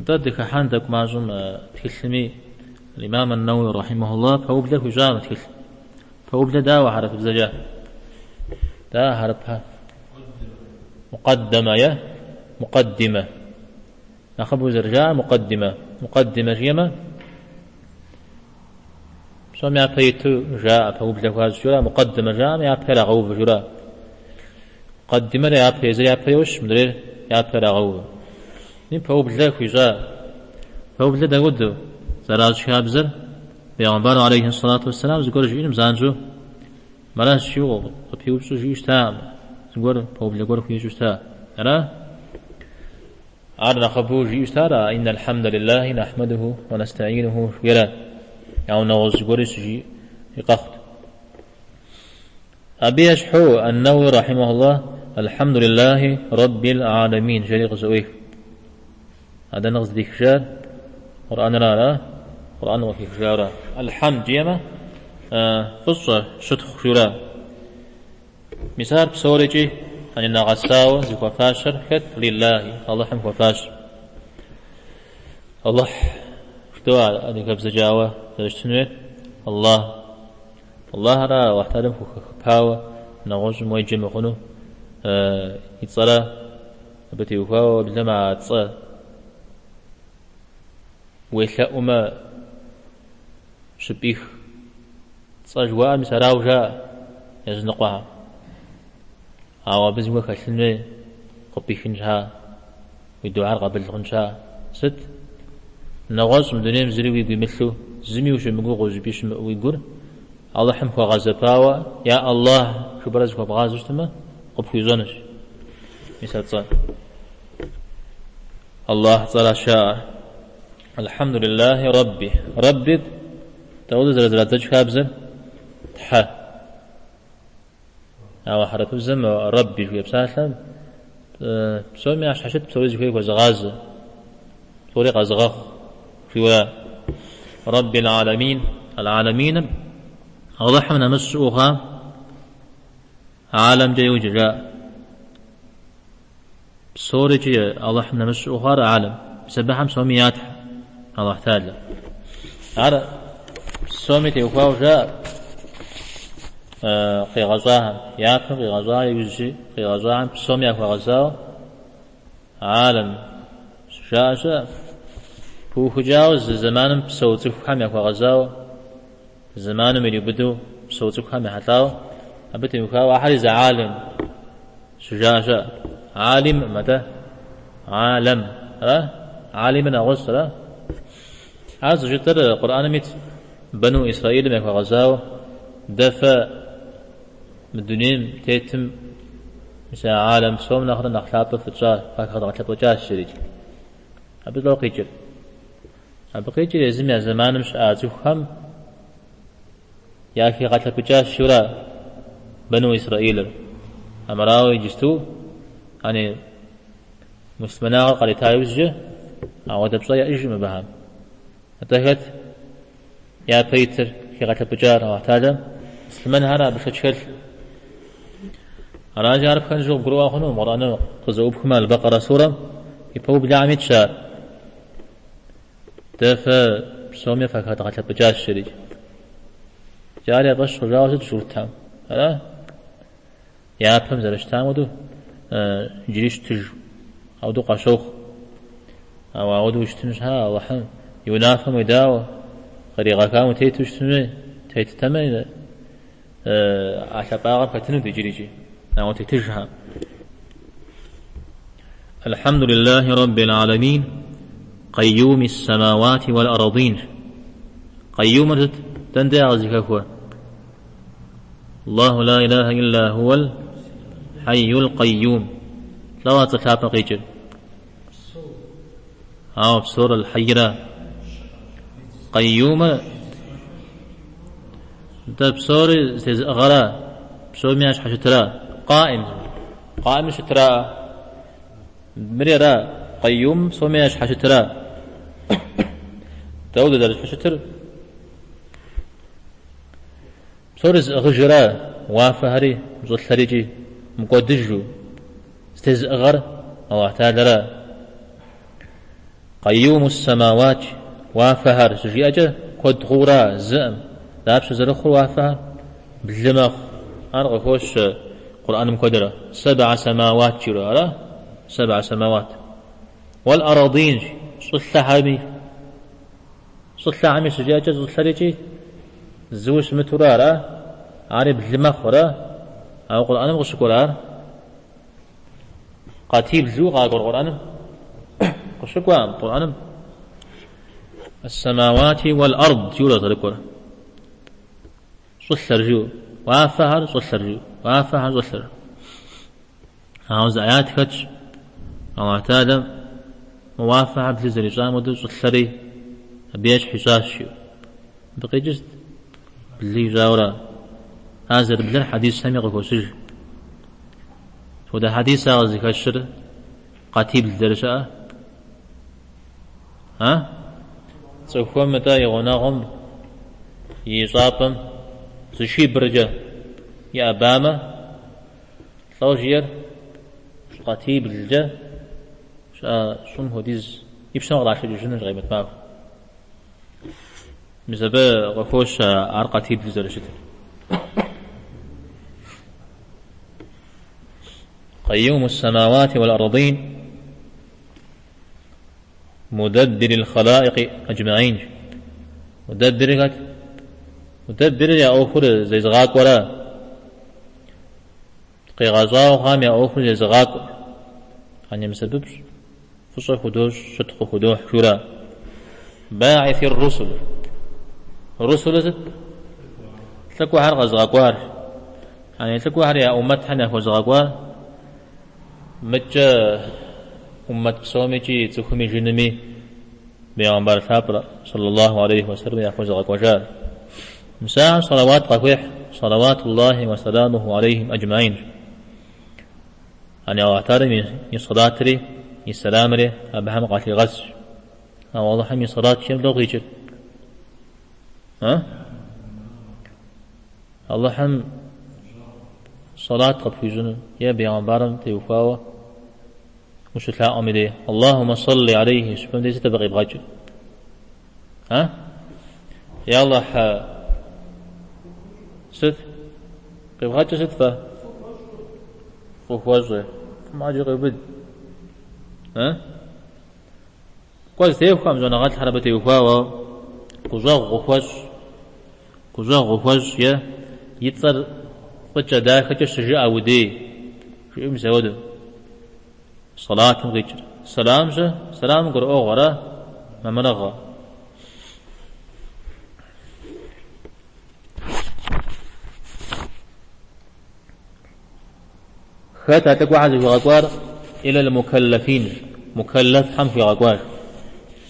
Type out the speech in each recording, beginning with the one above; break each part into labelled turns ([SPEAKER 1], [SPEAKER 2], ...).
[SPEAKER 1] ضدك حندك معزوم تكلمي الإمام النووي رحمه الله فوبلك وجامة تكلم فوبل دا وحرف بزجاه دا حرفها مقدمة يا مقدمة نخبو زرجاء مقدمة جيمة سوم يا بيتو جاء فوبل كواز جرا مقدمة جاء يا بيرا غوب جرا مقدمة يا بيزر يا بيوش مدري يا بيرا غوب نيم فوبل كوجا فوبل دا ودو زراج شابزر پیغمبر عليه الصلاة والسلام زگور جویم زانجو مرا شو پیوب شو جوشتا زگور پوبل گور خوی جوشتا أنا عرنا خبو جوشتا را إن الحمد لله نحمده ونستعينه شويرا يعني نغز زگور سجي يقخد أبي أشحو النووي رحمه الله الحمد لله رب العالمين جريق زويف هذا نغز ديك جار قرآن را قرآن وفي خجارة الحمد جيمة فصة شتخ خجورة مثال بسوريجي أن نغساو زكوا فاشر كت لله الله حمك وفاشر الله شتوا أديك بزجاوة تجتنوه الله را واحترم خباوة نغوش مويجي مخنو يتصلا بتي وفاوة بلما تصلا ويخاء ما شبيخ صجوا مسراو جاء يزنقها أو بزمو خشلنا قبيخنها ويدعاء قبل خنشا ست نغاز مدنيا مزري ويمثلو زمي وش مقو غوزبيش ويقول الله حمك غزباوا يا الله شو برزك بغازش تما قبيزونش مثال صار الله تعالى شاء الحمد لله ربي تقول زلزلة خابزة ح أو حرف الزم ربي في بسالم بسوي عش حشت بسوي زي كذا غاز بسوي غزغخ في رب العالمين الله حمنا مسوها عالم جي وجاء بسوري جي الله حمنا مسوها عالم بسبحهم سوميات الله تعالى على سوميتي وفاو جاء في غزاها ياكل في غزاها يجي في غزاها سوميا في غزاها عالم شاشة هو خجاوز زمان بصوتك حمي في غزاها زمان من يبدو بصوتك حمي حتاو أبتي وفاو أحد عالم شجاشة عالم متى عالم عالم أغسل هذا جتر القرآن ميت بنو إسرائيل ما غزاو دفع مدنيم تيتم مثل عالم سوم نخر نخلاطه في الجاه فاخذ نخلاطه جاه الشريك أبي لو قيجر يزم يا زمان مش آتوهم يا أخي قتل بجاه الشورى بنو إسرائيل أمراوي جستو يعني مسلمنا قال تايوزجه أو دبصيا إجمع بهم أتهت يا بيتر في قتل بجار واحتاجا مسلمان هذا بشكل راجع عارف كان جو بروا خنو مرانا قزوب كمال البقرة سورة يبقوا بلعمة شار دفع سوميا فكات قتل بجار الشريك جاري غش رجاوزت شورتام هذا يا بهم زرشتام ودو جريش تجو أو دو قشوخ أو عودو يشتنشها وحن ينافم ويداوى غريغا كامو تيتو يشتنوه تيت تمين عشا باغم كتنو تجريجي أو تيتجها الحمد لله رب العالمين قيوم السماوات والأرضين قيوم تندى عزيكا الله لا إله إلا هو الحي القيوم لا تتابع قيجر أو بسورة الحيرة قيوم بسورة غرا بسورة مياش حشترا قائم شترا مريرا قيوم بسورة مياش حشترا تود درج حشتر بسورة غجرا وافهري بزول ثريجي مقدجو استز أغر أو احتاجرا قيوم السماوات وافهر سجيأجة قد غورا زئم دابش زرخور وافهر بلمخ أرغى فوش قرآن مقدرة 7 سماوات جرى 7 سماوات والأراضين صلح عمي سجيأجة صلح ريجي زوش متورا عاري بلمخ أو قرآن مغشكورا قاتيب زوغا قرآن قشكوا قرآن السماوات والأرض جورا ذلك صلر جو وافهر صلر جو وافهر صلر هاوز آيات كتش أو اعتادم موافهة بلز الإجرام ودو صلري بيش حساس شو بقي جست بلي جاورا هذا بلن حديث سامي غفوسج وده حديث أغزي كشر قاتيب الدرجة ها سوف متى يغناهم يصابم تشي برجة يا أباما صوجير قاتيب الجا شون هوديز يبشنا غلاش الجنة غيمت معه مزبا غفوش قاتيب الدرجة قيوم السماوات والأرضين مدبر الخلائق أجمعين مدبر يا أوفر زي زغاك ولا قي غزاو خام يا أوفر زي زغاك أن مسبب فصل خدوش شتخ خدوح شورا باعث الرسل تلقوا حرق زغاكوار يعني تلقوا حرق يا أمت حنا فو زغاكوار مجا أمت سوميجي تخمي جنمي بيغمبر ثابرة صلى الله عليه وسلم يحفظ غكوجار مساء صلوات قفيح صلوات الله وسلامه عليهم أجمعين أن يغتار من صلاة ري من سلام ري أبهم قاتل غز واضح من صلاة شيء لغي جل الله هم صلاة قد في جنة يا بيغمبرم تيوفاوه مش تلاقوا أمدي اللهم صل عليه سبحانه دي ستبغي بغجل يا الله ست بغجل ست فا فوق وجهه ما أجي قبل كويس تيوفا مزونا غات حربة تيوفا كوزاغ غفوش يا يتصل قجة داخل شجاع ودي شو مسوده صلاة غير سلام قرأ غرا ما منغى خات هتقوى عزي في غقوار إلى المكلفين مكلف حم في غقوار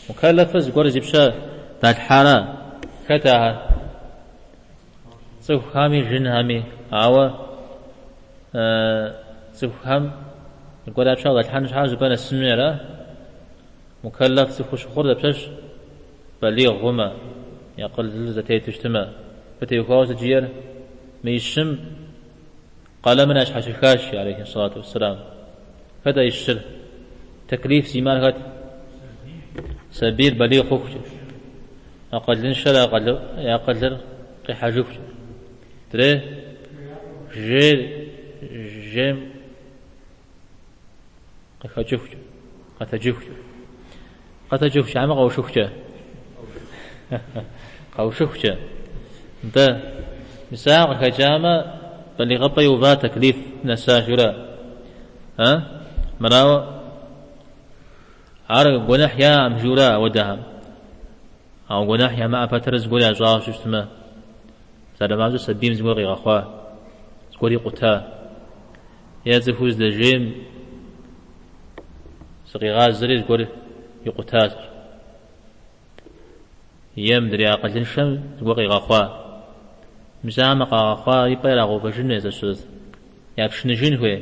[SPEAKER 1] مكلف زقور زبشا تات حارة خاتها سوف خامي جن هامي عوا سوف خام يقول أبشر الله الحنش حاجة بين السميرة مكلف سخش خرد بشش بليغ غما يقول لزتي تجتمع فتيفاوز جير ميشم قال من أشحى شكاشي عليه الصلاة والسلام فدا يشر تكليف سيمان غد سبيل بليغ خفش أقل نشر أقل قي حاجوش تري جيم قد جوفش عم قوشوفش قوشوفش انت مساق كجامة بل غبا يوبا تكليف نساشرا مراو عارق قناح يا مجورا ودهم او قناح يا ما فترز قولا زواو ششتما زاد معزو سبيم زوري غخوا زوري قتا يا زفوز دجيم سقيغاز زريز قول يقتاز يم دري أقل شم زوقي غخوا مسامة غخوا يبقى لغو بجنة زشوز يابشن جن هوي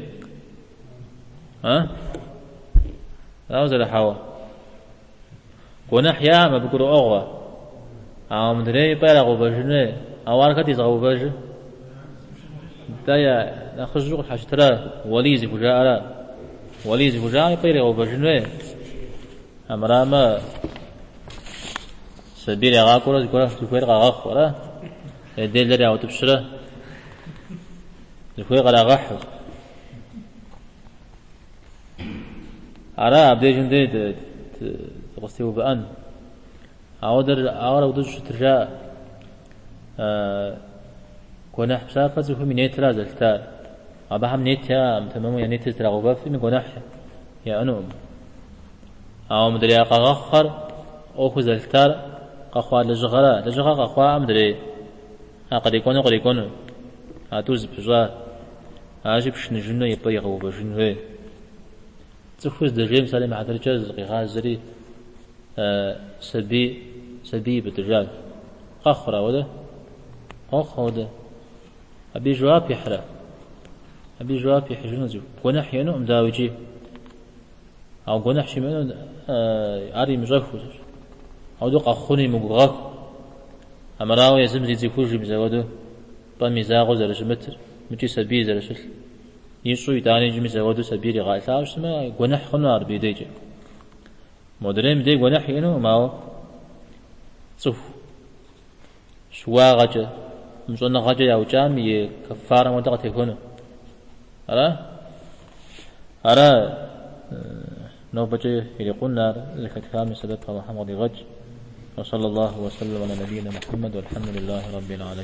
[SPEAKER 1] لا زال حوا قناح يا ما بقولوا أغوا أو مدري يبقى لغو بجنة أوار كتي زغو بجن دايا نخرجوا حشترا وليز فجاء وليز فجاء يبقى لغو بجنة أمرا ما سبيل غاكورة ذكورة ذكور غاخ ولا يدل لري أو تبشرة ذكور غاخ أرى أبدي جندي تغسيه بأن أودر شو ترجع كنا حساب فزخو من يترى زلتار أبا هم نيتها تمام يعني تزرع غبا في من جناح يا أنوم أو مدري أقاخر أو خزلتار قخوا لجغرا قخوا مدري قد يكون أتوز بجار أجيب شن جنة يبقى غبا جنة تخوز دجيم سالم حضر جاز غازري سبي بتجال قخرا وده وده أبي جواب يحرى أبي جواب يحجون زو جناح ينو مداوجي أو جناح شمانو أري مجاكو أو دو قخوني مغاك أمراو يزم زي خوجي مزاودو بمزاغو زرش متر مجي سبي زرشل يشو يداني جمي زاودو سبي رغاي ثاوش سما جناح خنار بيديجي مدريم دي جناح ينو ماو صف شوا غجا مزون غجا يا وجامي كفارة مدقة يكونوا أرى نوبجي يقولنا لكتكام سبب محمد غج وصلى الله وسلم على نبينا محمد والحمد لله رب العالمين.